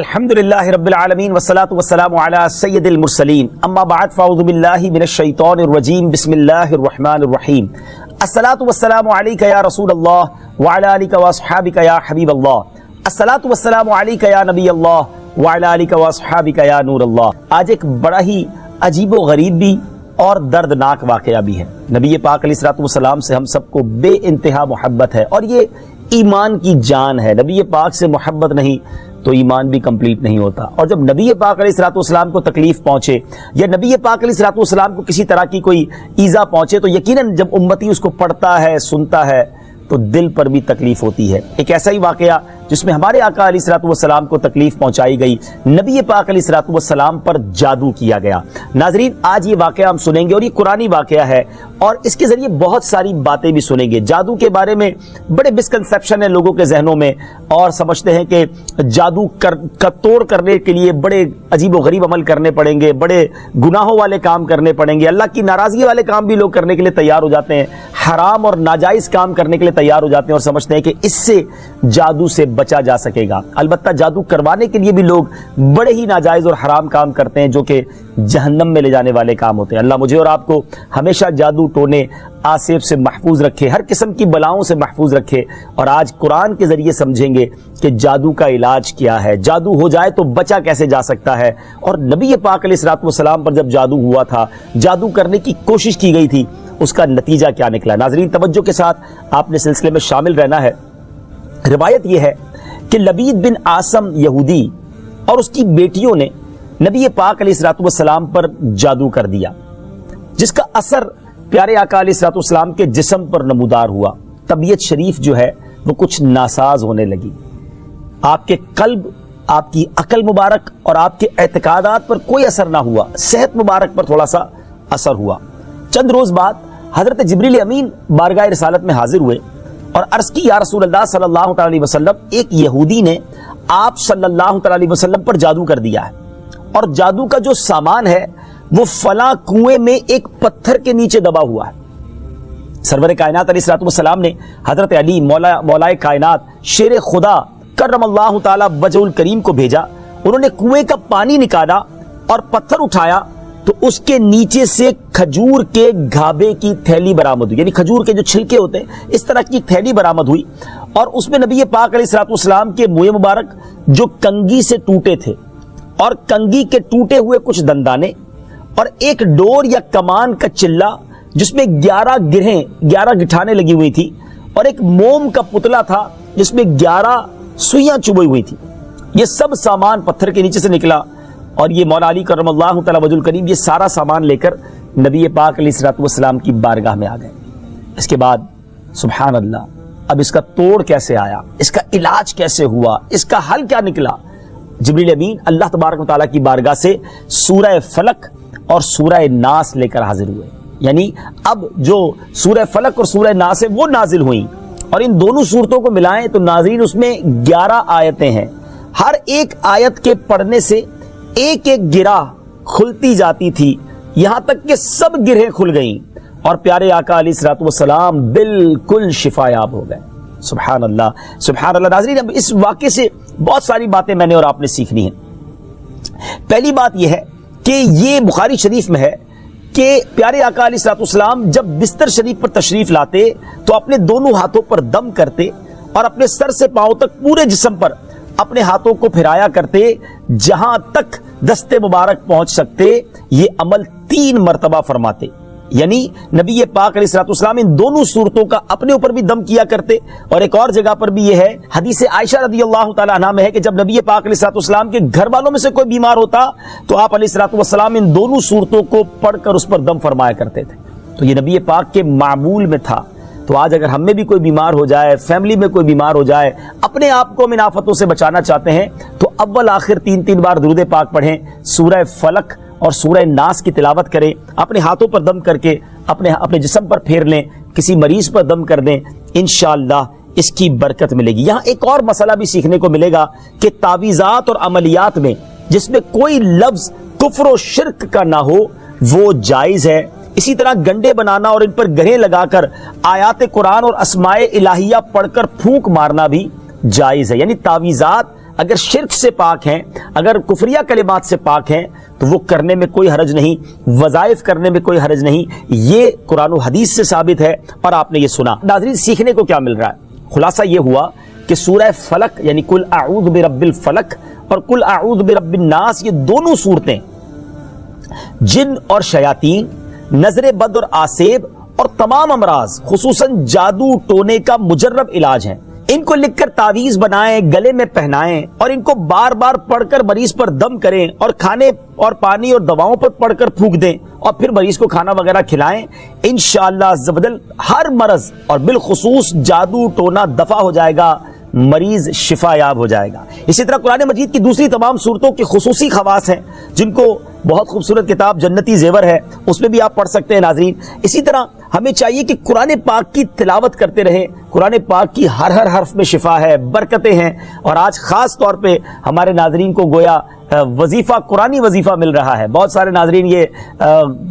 الحمدللہ رب العالمین والصلاة والسلام علی سید المرسلین اما بعد فاعوذ باللہ من الشیطان الرجیم بسم اللہ الرحمن الرحیم الصلاة والسلام علیک یا رسول اللہ وعلی آلک واصحابک یا حبیب اللہ الصلاة والسلام علیک یا نبی اللہ وعلی آلک واصحابک یا نور اللہ۔ آج ایک بڑا ہی عجیب و غریب بھی اور دردناک واقعہ بھی ہے۔ نبی پاک علیہ الصلوۃ والسلام سے ہم سب کو بے انتہا محبت ہے اور یہ ایمان کی جان ہے۔ نبی پاک سے محبت نہیں تو ایمان بھی کمپلیٹ نہیں ہوتا، اور جب نبی پاک علیہ الصلوۃ والسلام کو تکلیف پہنچے یا نبی پاک علیہ الصلوۃ والسلام کو کسی طرح کی کوئی ایذا پہنچے تو یقیناً جب امتی اس کو پڑھتا ہے، سنتا ہے تو دل پر بھی تکلیف ہوتی ہے۔ ایک ایسا ہی واقعہ جس میں ہمارے آقا علیہ الصلوۃ والسلام کو تکلیف پہنچائی گئی، نبی پاک علیہ الصلوۃ والسلام پر جادو کیا گیا۔ ناظرین، آج یہ واقعہ ہم سنیں گے اور یہ قرآنی واقعہ ہے اور اس کے ذریعے بہت ساری باتیں بھی سنیں گے۔ جادو کے بارے میں بڑے مسکنسیپشن ہیں لوگوں کے ذہنوں میں، اور سمجھتے ہیں کہ جادو کا توڑ کرنے کے لیے بڑے عجیب و غریب عمل کرنے پڑیں گے، بڑے گناہوں والے کام کرنے پڑیں گے، اللہ کی ناراضگی والے کام بھی لوگ کرنے کے لیے تیار ہو جاتے ہیں، حرام اور ناجائز کام کرنے کے لیے تیار ہو جاتے ہیں اور سمجھتے ہیں کہ اس سے جادو سے بچا جا سکے گا۔ البتہ جادو کروانے کے لیے بھی لوگ بڑے ہی ناجائز اور حرام کام کرتے ہیں جو کہ جہنم میں لے جانے والے کام ہوتے ہیں۔ اللہ مجھے اور آپ کو ہمیشہ جادو ٹونے آسیب سے محفوظ رکھے، ہر قسم کی بلاؤں سے محفوظ رکھے، اور آج قرآن کے ذریعے سمجھیں گے کہ جادو کا علاج کیا ہے، جادو ہو جائے تو بچا کیسے جا سکتا ہے، اور نبی پاک علیہ الصلوۃ والسلام پر جب جادو ہوا تھا، جادو کرنے کی کوشش کی گئی تھی، اس کا نتیجہ کیا نکلا۔ ناظرین، توجہ کے ساتھ آپ نے سلسلے میں شامل رہنا ہے۔ روایت یہ ہے کہ لبید بن عاصم یہودی اور اس کی بیٹیوں نے نبی پاک علیہ الصلوۃ والسلام پر جادو کر دیا، جس کا اثر پیارے آقا علیہ الصلوۃ والسلام کے جسم پر نمودار ہوا۔ طبیعت شریف جو ہے وہ کچھ ناساز ہونے لگی، آپ کے قلب، آپ کی عقل مبارک اور آپ کے اعتقادات پر کوئی اثر نہ ہوا، صحت مبارک پر تھوڑا سا اثر ہوا۔ چند روز بعد حضرت جبریل امین بارگاہ رسالت میں حاضر ہوئے اور عرض کی، یا رسول اللہ صلی اللہ تعالی علیہ وسلم، ایک یہودی نے آپ صلی اللہ تعالی علیہ وسلم پر جادو کر دیا ہے، اور جادو کا جو سامان ہے وہ فلاں کنویں میں ایک پتھر کے نیچے دبا ہوا ہے۔ سرور کائنات علیہ الصلوۃ والسلام نے حضرت علی مولائے کائنات شیر خدا کرم اللہ تعالی وجہ الکریم کو بھیجا۔ انہوں نے کنویں کا پانی نکالا اور پتھر اٹھایا تو اس کے نیچے سے کھجور کے گھابے کی تھیلی برآمد ہوئی، یعنی کھجور کے جو چھلکے ہوتے ہیں اس طرح کی تھیلی برآمد ہوئی، اور اس میں نبی پاک علیہ الصلوۃ والسلام کے منہ مبارک جو کنگھی سے ٹوٹے تھے، اور کنگھی کے ٹوٹے ہوئے کچھ دندانے، اور ایک ڈور یا کمان کا چلہ جس میں 11 گٹھانے لگی ہوئی تھی، اور ایک موم کا پتلا تھا جس میں 11 سوئیاں چبھی ہوئی تھی۔ یہ سب سامان پتھر کے نیچے سے نکلا، اور یہ مولا علی کرم اللہ تعالی وجہ الکریم یہ سارا سامان لے کر نبی پاک علیہ الصلوۃ والسلام کی بارگاہ میں آ گئے۔ اس کے بعد سبحان اللہ، اب اس کا توڑ کیسے آیا، اس کا علاج کیسے ہوا، اس کا حل کیا نکلا؟ جبریل امین اللہ تبارک و تعالیٰ کی بارگاہ سے سورہ فلق اور سورہ ناس لے کر حاضر ہوئے، یعنی اب جو سورہ فلق اور سورہ ناس ہے وہ نازل ہوئیں، اور ان دونوں صورتوں کو ملائیں تو ناظرین اس میں 11 آیتیں ہیں۔ ہر ایک آیت کے پڑھنے سے ایک ایک گرہ کھلتی جاتی تھی، یہاں تک کہ سب گرہیں کھل گئیں اور پیارے آقا علیہ الصلوۃ والسلام بالکل شفا یاب ہو گئے۔ سبحان اللہ، سبحان اللہ۔ ناظرین، اب اس واقعے سے بہت ساری باتیں میں نے اور آپ نے سیکھنی ہیں۔ پہلی بات یہ ہے کہ یہ بخاری شریف میں ہے کہ پیارے آقا علیہ الصلوۃ والسلام جب بستر شریف پر تشریف لاتے تو اپنے دونوں ہاتھوں پر دم کرتے اور اپنے سر سے پاؤں تک پورے جسم پر اپنے ہاتھوں کو پھرایا کرتے، جہاں تک دست مبارک پہنچ سکتے یہ عمل 3 مرتبہ فرماتے، یعنی نبی پاک علیہ الصلوۃ والسلام ان دونوں صورتوں کا اپنے اوپر بھی دم کیا کرتے۔ اور ایک اور جگہ پر بھی یہ ہے، حدیث عائشہ رضی اللہ تعالی عنہا میں ہے کہ جب نبی پاک علیہ الصلوۃ والسلام کے گھر والوں میں سے کوئی بیمار ہوتا تو آپ علیہ الصلوۃ والسلام ان دونوں صورتوں کو پڑھ کر اس پر دم فرمایا کرتے تھے۔ تو یہ نبی پاک کے معمول میں تھا۔ تو آج اگر ہم میں بھی کوئی بیمار ہو جائے، فیملی میں کوئی بیمار ہو جائے، اپنے آپ کو ان آفتوں سے بچانا چاہتے ہیں تو اول آخر 3 بار درود پاک پڑھیں، سورہ فلق اور سورہ ناس کی تلاوت کریں، اپنے ہاتھوں پر دم کر کے اپنے جسم پر پھیر لیں، کسی مریض پر دم کر دیں، انشاءاللہ اس کی برکت ملے گی۔ یہاں ایک اور مسئلہ بھی سیکھنے کو ملے گا کہ تعویذات اور عملیات میں جس میں کوئی لفظ کفر و شرک کا نہ ہو وہ جائز ہے۔ اسی طرح گنڈے بنانا اور ان پر گرہیں لگا کر آیات قرآن اور اسماء الہیہ پڑھ کر پھونک مارنا بھی جائز ہے، یعنی تعویذات اگر شرک سے پاک ہیں، اگر کفریہ کلمات سے پاک ہیں تو وہ کرنے میں کوئی حرج نہیں، وظائف کرنے میں کوئی حرج نہیں، یہ قرآن و حدیث سے ثابت ہے اور آپ نے یہ سنا۔ ناظرین، سیکھنے کو کیا مل رہا ہے؟ خلاصہ یہ ہوا کہ سورہ فلق یعنی قل اعوذ برب الفلق اور قل اعوذ برب الناس، یہ دونوں صورتیں جن اور شیاطین، نظر بد اور آسیب اور تمام امراض خصوصاً جادو ٹونے کا مجرب علاج ہیں۔ ان کو لکھ کر تعویذ بنائیں، گلے میں پہنائیں اور ان کو بار بار پڑھ کر مریض پر دم کریں اور کھانے اور پانی اور دواؤں پر پڑھ کر پھونک دیں اور پھر مریض کو کھانا وغیرہ کھلائیں، انشاءاللہ عز و جل ہر مرض اور بالخصوص جادو ٹونا دفع ہو جائے گا، مریض شفا یاب ہو جائے گا۔ اسی طرح قرآن مجید کی دوسری تمام صورتوں کی خصوصی خواص ہیں جن کو بہت خوبصورت کتاب جنتی زیور ہے اس میں بھی آپ پڑھ سکتے ہیں ناظرین۔ اسی طرح ہمیں چاہیے کہ قرآن پاک کی تلاوت کرتے رہیں، قرآن پاک کی ہر حرف میں شفا ہے، برکتیں ہیں، اور آج خاص طور پہ ہمارے ناظرین کو گویا وظیفہ، قرآنی وظیفہ مل رہا ہے۔ بہت سارے ناظرین یہ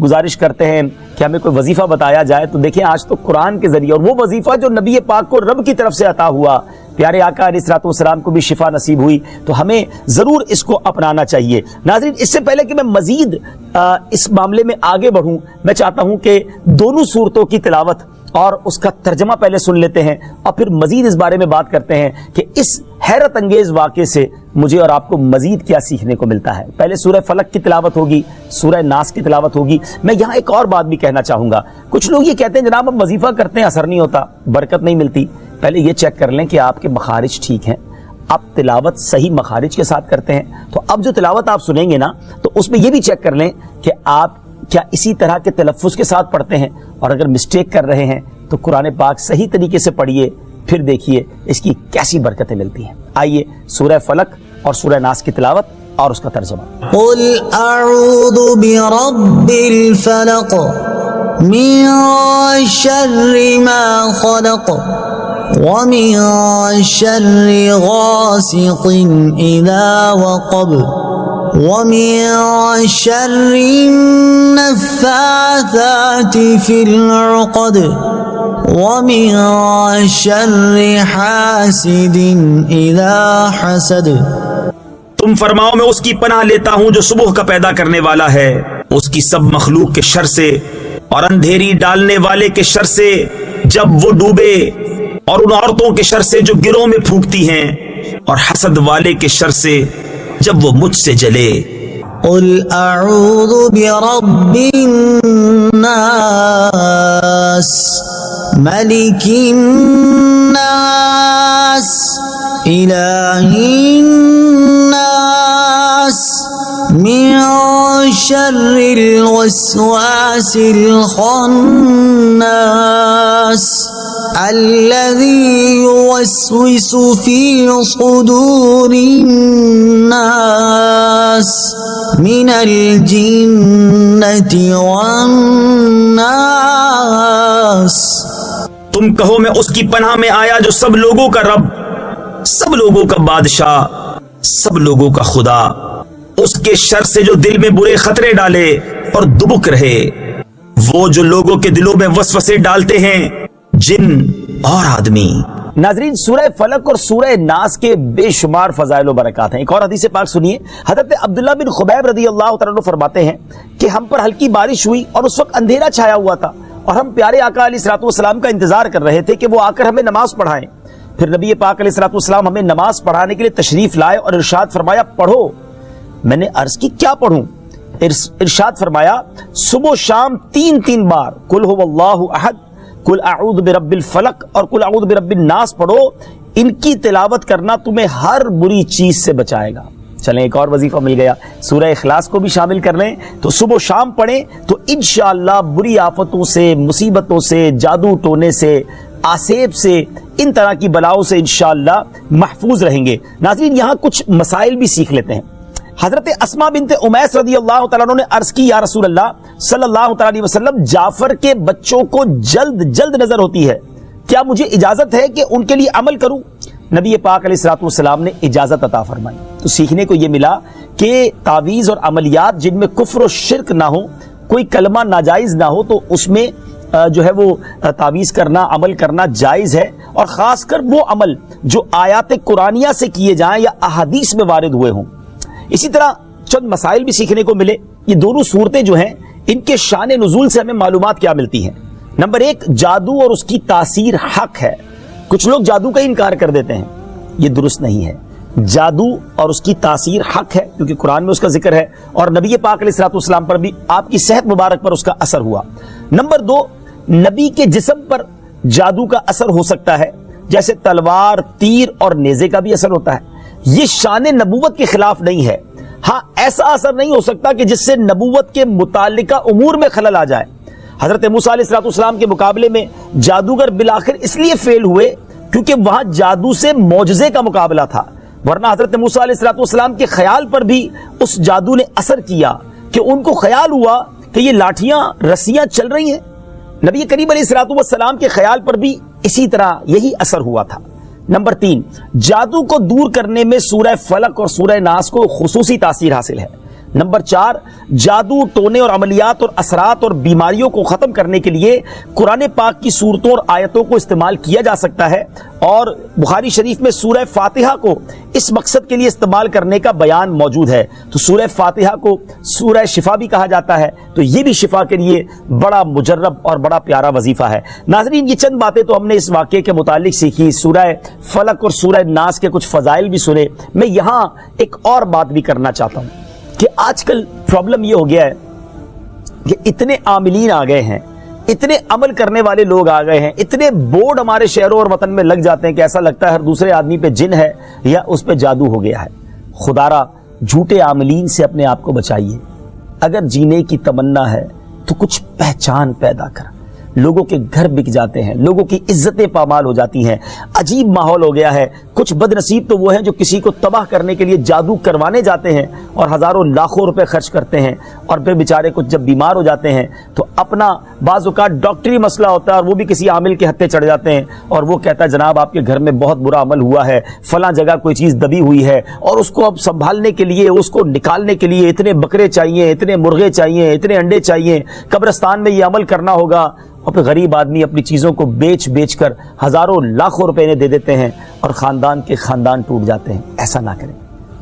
گزارش کرتے ہیں کہ ہمیں کوئی وظیفہ بتایا جائے، تو دیکھیں آج تو قرآن کے ذریعے، اور وہ وظیفہ جو نبی پاک کو رب کی طرف سے عطا ہوا، پیارے آقا علیہ الصلوۃ والسلام کو بھی شفا نصیب ہوئی، تو ہمیں ضرور اس کو اپنانا چاہیے۔ ناظرین، اس سے پہلے کہ میں مزید اس معاملے میں آگے بڑھوں، میں چاہتا ہوں کہ دونوں صورتوں کی تلاوت اور اس کا ترجمہ پہلے سن لیتے ہیں اور پھر مزید اس بارے میں بات کرتے ہیں کہ اس حیرت انگیز واقعے سے مجھے اور آپ کو مزید کیا سیکھنے کو ملتا ہے۔ پہلے سورہ فلق کی تلاوت ہوگی، سورہ ناس کی تلاوت ہوگی۔ میں یہاں ایک اور بات بھی کہنا چاہوں گا، کچھ لوگ یہ کہتے ہیں جناب ہم وظیفہ کرتے ہیں اثر نہیں ہوتا، برکت نہیں ملتی۔ پہلے یہ چیک کر لیں کہ آپ کے مخارج ٹھیک ہیں، آپ تلاوت صحیح مخارج کے ساتھ کرتے ہیں۔ تو اب جو تلاوت آپ سنیں گے نا، تو اس میں یہ بھی چیک کر لیں کہ آپ کیا اسی طرح کے تلفظ کے ساتھ پڑھتے ہیں، اور اگر مسٹیک کر رہے ہیں تو قرآن پاک صحیح طریقے سے پڑھیے، پھر دیکھیے اس کی کیسی برکتیں ملتی ہیں۔ آئیے سورہ فلق اور سورہ ناس کی تلاوت اور اس کا ترجمہ۔ قل اعوذ برب الفلق من شر ما خلق ومن شر غاسق اذا وقب ومن شر النفاثات في العقد ومن شر حاسد اذا حسد۔ تم فرماؤ میں اس کی پناہ لیتا ہوں جو صبح کا پیدا کرنے والا ہے، اس کی سب مخلوق کے شر سے، اور اندھیری ڈالنے والے کے شر سے جب وہ ڈوبے، اور ان عورتوں کے شر سے جو گروہ میں پھونکتی ہیں، اور حسد والے کے شر سے جب وہ مجھ سے جلے۔ قل اعوذ برب الناس ملک الناس الہ الناس من شر الوسواس الخناس الذي يوسوس في صدور الناس من الجنة والناس۔ تم کہو میں اس کی پناہ میں آیا جو سب لوگوں کا رب، سب لوگوں کا بادشاہ، سب لوگوں کا خدا، اس کے شر سے جو دل میں برے خطرے ڈالے اور دبک رہے، وہ جو لوگوں کے دلوں میں وسوسے ڈالتے ہیں، جن اور آدمی۔ ناظرین، سورہ فلق اور سورہ ناس کے بے شمار فضائل و برکات ہیں۔ ایک اور حدیث پاک سنیے، حضرت عبداللہ بن خبیب رضی اللہ تعالیٰ عنہ فرماتے ہیں کہ ہم پر ہلکی بارش ہوئی اور اس وقت اندھیرا چھایا ہوا تھا، اور ہم پیارے آقا علیہ الصلوۃ والسلام کا انتظار کر رہے تھے کہ وہ آ کر ہمیں نماز پڑھائیں۔ پھر نبی پاک علیہ الصلوۃ والسلام ہمیں نماز پڑھانے کے لیے تشریف لائے اور ارشاد فرمایا پڑھو۔ میں نے عرض کی کیا پڑھوں؟ ارشاد فرمایا صبح و شام 3 بار قل هو اللہ احد، قل اعوذ برب الفلق اور قل اعوذ برب الناس پڑھو، ان کی تلاوت کرنا تمہیں ہر بری چیز سے بچائے گا۔ چلیں ایک اور وظیفہ مل گیا، سورہ اخلاص کو بھی شامل کر لیں، تو صبح و شام پڑھیں تو انشاءاللہ بری آفتوں سے، مصیبتوں سے، جادو ٹونے سے، آسیب سے، ان طرح کی بلاؤں سے انشاءاللہ محفوظ رہیں گے۔ ناظرین، یہاں کچھ مسائل بھی سیکھ لیتے ہیں۔ حضرت اسماء بنت امیس رضی اللہ تعالیٰ عنہ نے عرض کی یا رسول اللہ صلی اللہ تعالیٰ علیہ وسلم، جعفر کے بچوں کو جلد نظر ہوتی ہے، کیا مجھے اجازت ہے کہ ان کے لیے عمل کروں؟ نبی پاک علیہ الصلوۃ والسلام نے اجازت عطا فرمائی۔ تو سیکھنے کو یہ ملا کہ تعویذ اور عملیات جن میں کفر و شرک نہ ہو، کوئی کلمہ ناجائز نہ ہو، تو اس میں جو ہے وہ تعویذ کرنا، عمل کرنا جائز ہے، اور خاص کر وہ عمل جو آیات قرآنیہ سے کیے جائیں یا احادیث میں وارد ہوئے ہوں۔ اسی طرح چند مسائل بھی سیکھنے کو ملے۔ یہ دونوں صورتیں جو ہیں ان کے شان نزول سے ہمیں معلومات کیا ملتی ہیں؟ نمبر ایک، جادو اور اس کی تاثیر حق ہے۔ کچھ لوگ جادو کا انکار کر دیتے ہیں، یہ درست نہیں ہے۔ جادو اور اس کی تاثیر حق ہے، کیونکہ قرآن میں اس کا ذکر ہے، اور نبی پاک علیہ الصلوۃ والسلام پر بھی آپ کی صحت مبارک پر اس کا اثر ہوا۔ نمبر دو، نبی کے جسم پر جادو کا اثر ہو سکتا ہے، جیسے تلوار، تیر اور نیزے کا بھی اثر ہوتا ہے۔ یہ شان نبوت کے خلاف نہیں ہے۔ ہاں، ایسا اثر نہیں ہو سکتا کہ جس سے نبوت کے متعلقہ امور میں خلل آ جائے۔ حضرت موسیٰ علیہ الصلوۃ والسلام کے مقابلے میں جادوگر بالآخر اس لیے فیل ہوئے کیونکہ وہاں جادو سے معجزے کا مقابلہ تھا، ورنہ حضرت موسیٰ علیہ الصلوۃ والسلام کے خیال پر بھی اس جادو نے اثر کیا کہ ان کو خیال ہوا کہ یہ لاٹھیاں، رسیاں چل رہی ہیں۔ نبی کریم علیہ الصلوۃ والسلام کے خیال پر بھی اسی طرح یہی اثر ہوا تھا۔ نمبر تین، جادو کو دور کرنے میں سورہ فلق اور سورہ ناس کو خصوصی تاثیر حاصل ہے۔ نمبر چار، جادو، ٹونے اور عملیات اور اثرات اور بیماریوں کو ختم کرنے کے لیے قرآن پاک کی صورتوں اور آیتوں کو استعمال کیا جا سکتا ہے، اور بخاری شریف میں سورہ فاتحہ کو اس مقصد کے لیے استعمال کرنے کا بیان موجود ہے۔ تو سورہ فاتحہ کو سورہ شفا بھی کہا جاتا ہے، تو یہ بھی شفا کے لیے بڑا مجرب اور بڑا پیارا وظیفہ ہے۔ ناظرین، یہ چند باتیں تو ہم نے اس واقعے کے متعلق سیکھی، سورہ فلق اور سورہ ناس کے کچھ فضائل بھی سنے۔ میں یہاں ایک اور بات بھی کرنا چاہتا ہوں کہ آج کل پرابلم یہ ہو گیا ہے کہ اتنے عاملین آ گئے ہیں، اتنے عمل کرنے والے لوگ آ گئے ہیں، اتنے بورڈ ہمارے شہروں اور وطن میں لگ جاتے ہیں کہ ایسا لگتا ہے ہر دوسرے آدمی پہ جن ہے یا اس پہ جادو ہو گیا ہے۔ خدارا، جھوٹے عاملین سے اپنے آپ کو بچائیے۔ اگر جینے کی تمنا ہے تو کچھ پہچان پیدا کر۔ لوگوں کے گھر بک جاتے ہیں، لوگوں کی عزتیں پامال ہو جاتی ہیں، عجیب ماحول ہو گیا ہے۔ کچھ بد نصیب تو وہ ہیں جو کسی کو تباہ کرنے کے لیے جادو کروانے جاتے ہیں اور ہزاروں لاکھوں روپے خرچ کرتے ہیں، اور پھر بیچارے کچھ جب بیمار ہو جاتے ہیں تو اپنا بعض اوقات ڈاکٹری مسئلہ ہوتا ہے اور وہ بھی کسی عامل کے ہتھے چڑھ جاتے ہیں، اور وہ کہتا ہے جناب آپ کے گھر میں بہت برا عمل ہوا ہے، فلاں جگہ کوئی چیز دبی ہوئی ہے، اور اس کو اب سنبھالنے کے لیے، اس کو نکالنے کے لیے اتنے بکرے چاہیے، اتنے مرغے چاہیے، اتنے انڈے چاہیے، قبرستان میں یہ عمل کرنا ہوگا، اور پھر غریب آدمی اپنی چیزوں کو بیچ بیچ کر ہزاروں لاکھوں روپے انہیں دے دیتے ہیں، اور خاندان کے خاندان ٹوٹ جاتے ہیں۔ ایسا نہ کریں،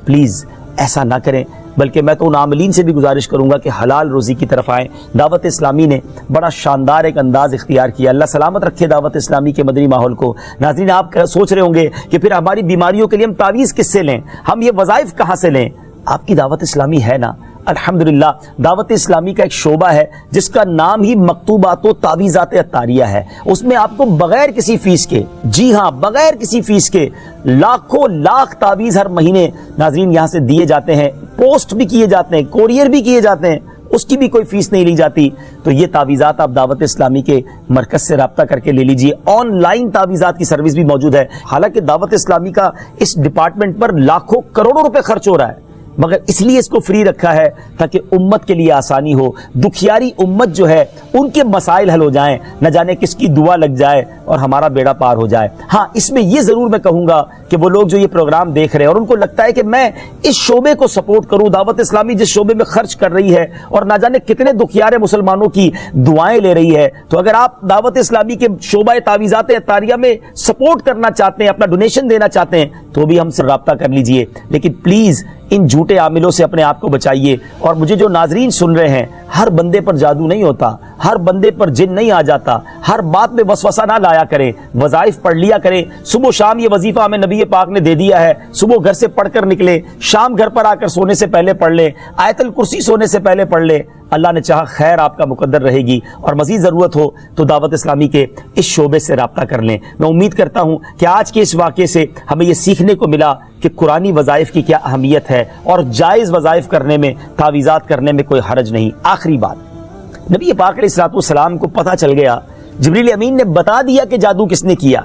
پلیز ایسا نہ کریں۔ بلکہ میں تو ان عاملین سے بھی گزارش کروں گا کہ حلال روزی کی طرف آئیں۔ دعوت اسلامی نے بڑا شاندار ایک انداز اختیار کیا، اللہ سلامت رکھے دعوت اسلامی کے مدنی ماحول کو۔ ناظرین، آپ سوچ رہے ہوں گے کہ پھر ہماری بیماریوں کے لیے ہم تعویذ کس سے لیں، ہم یہ وظائف کہاں سے لیں؟ آپ کی دعوت اسلامی ہے نا، الحمدللہ دعوت اسلامی کا ایک شعبہ ہے جس کا نام ہی مکتوبات و تعویذات عطاریہ ہے۔ اس میں آپ کو بغیر کسی فیس کے، جی ہاں بغیر کسی فیس کے، لاکھوں لاکھ تعویذ ہر مہینے ناظرین یہاں سے دیے جاتے ہیں، پوسٹ بھی کیے جاتے ہیں، کوریئر بھی کیے جاتے ہیں، اس کی بھی کوئی فیس نہیں لی جاتی۔ تو یہ تعویذات آپ دعوت اسلامی کے مرکز سے رابطہ کر کے لے لیجئے۔ آن لائن تعویذات کی سروس بھی موجود ہے۔ حالانکہ دعوت اسلامی کا اس ڈپارٹمنٹ پر لاکھوں کروڑوں روپے خرچ ہو رہا ہے، مگر اس لیے اس کو فری رکھا ہے تاکہ امت کے لیے آسانی ہو، دکھیاری امت جو ہے ان کے مسائل حل ہو جائیں، نہ جانے کس کی دعا لگ جائے اور ہمارا بیڑا پار ہو جائے۔ ہاں، اس میں یہ ضرور میں کہوں گا کہ وہ لوگ جو یہ پروگرام دیکھ رہے ہیں اور ان کو لگتا ہے کہ میں اس شعبے کو سپورٹ کروں، دعوت اسلامی جس شعبے میں خرچ کر رہی ہے اور نہ جانے کتنے دکھیارے مسلمانوں کی دعائیں لے رہی ہے، تو اگر آپ دعوت اسلامی کے شعبہ تعویذات عطاریہ میں سپورٹ کرنا چاہتے ہیں، اپنا ڈونیشن دینا چاہتے ہیں، تو بھی ہم سے رابطہ کر لیجئے۔ لیکن پلیز ان جھوٹے عاملوں سے اپنے آپ کو بچائیے۔ اور مجھے جو ناظرین سن رہے ہیں، ہر بندے پر جادو نہیں ہوتا، ہر بندے پر جن نہیں آ جاتا، ہر بات میں وسوسہ نہ لایا کریں، وظائف پڑھ لیا کریں۔ صبح شام یہ وظیفہ ہمیں نبی پاک نے دے دیا ہے، صبح گھر سے پڑھ کر نکلے، شام گھر پر آ کر سونے سے پہلے پڑھ لیں، آیت الکرسی سونے سے پہلے پڑھ لیں، اللہ نے چاہا خیر آپ کا مقدر رہے گی۔ اور مزید ضرورت ہو تو دعوت اسلامی کے اس شعبے سے رابطہ کر لیں۔ میں امید کرتا ہوں کہ آج کے اس واقعے سے ہمیں یہ سیکھنے کو ملا کہ قرآنی وظائف کی کیا اہمیت ہے، اور جائز وظائف کرنے میں، تعویذات کرنے میں کوئی حرج نہیں۔ آخری بات، نبی پاک علیہ الصلوۃ والسلام کو پتہ چل گیا، جبریل امین نے بتا دیا کہ جادو کس نے کیا،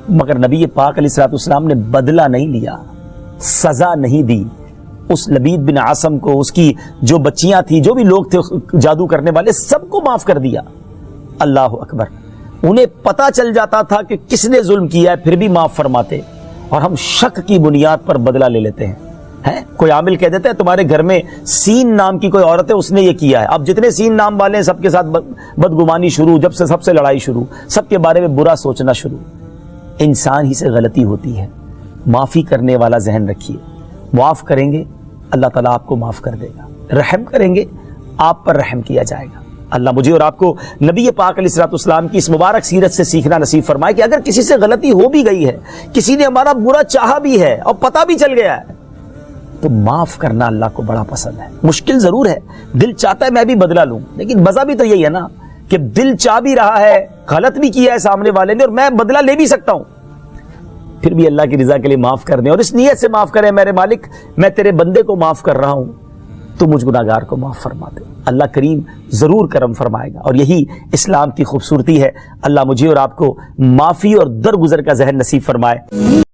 مگر نبی پاک علیہ الصلوۃ والسلام نے بدلہ نہیں لیا، سزا نہیں دی۔ اس لبید بن عاصم کو، اس کی جو بچیاں تھیں، جو بھی لوگ تھے جادو کرنے والے، سب کو معاف کر دیا۔ اللہ اکبر! انہیں پتہ چل جاتا تھا کہ کس نے ظلم کیا ہے، پھر بھی معاف فرماتے، اور ہم شک کی بنیاد پر بدلہ لے لیتے ہیں۔ ہے کوئی عامل کہہ دیتا ہے تمہارے گھر میں سین نام کی کوئی عورت ہے, اس نے یہ کیا ہے. اب جتنے سین نام والے ہیں سب کے ساتھ بدگمانی شروع, جب سے سب سے لڑائی شروع, سب کے بارے میں برا سوچنا شروع. انسان ہی سے غلطی ہوتی ہے. معافی کرنے والا ذہن رکھیے, معاف کریں گے اللہ تعالیٰ آپ کو معاف کر دے گا, رحم کریں گے آپ پر رحم کیا جائے گا. اللہ مجھے اور آپ کو نبی پاک علیہ الصلوۃ والسلام کی اس مبارک سیرت سے سیکھنا نصیب فرمائے کہ اگر کسی سے غلطی ہو بھی گئی ہے, کسی نے ہمارا برا چاہا بھی ہے اور پتہ بھی چل گیا ہے, تو معاف کرنا اللہ کو بڑا پسند ہے. مشکل ضرور ہے, دل چاہتا ہے میں بھی بدلہ لوں, لیکن مزہ بھی تو یہی ہے نا کہ دل چاہ بھی رہا ہے, غلط بھی کیا ہے سامنے والے نے اور میں بدلہ لے بھی سکتا ہوں, پھر بھی اللہ کی رضا کے لیے معاف کر دیں اور اس نیت سے معاف کریں میرے مالک میں تیرے بندے کو معاف کر رہا ہوں, تو مجھ گناہگار کو معاف فرما دے. اللہ کریم ضرور کرم فرمائے گا, اور یہی اسلام کی خوبصورتی ہے. اللہ مجھے اور آپ کو معافی اور درگزر کا ذہن نصیب فرمائے.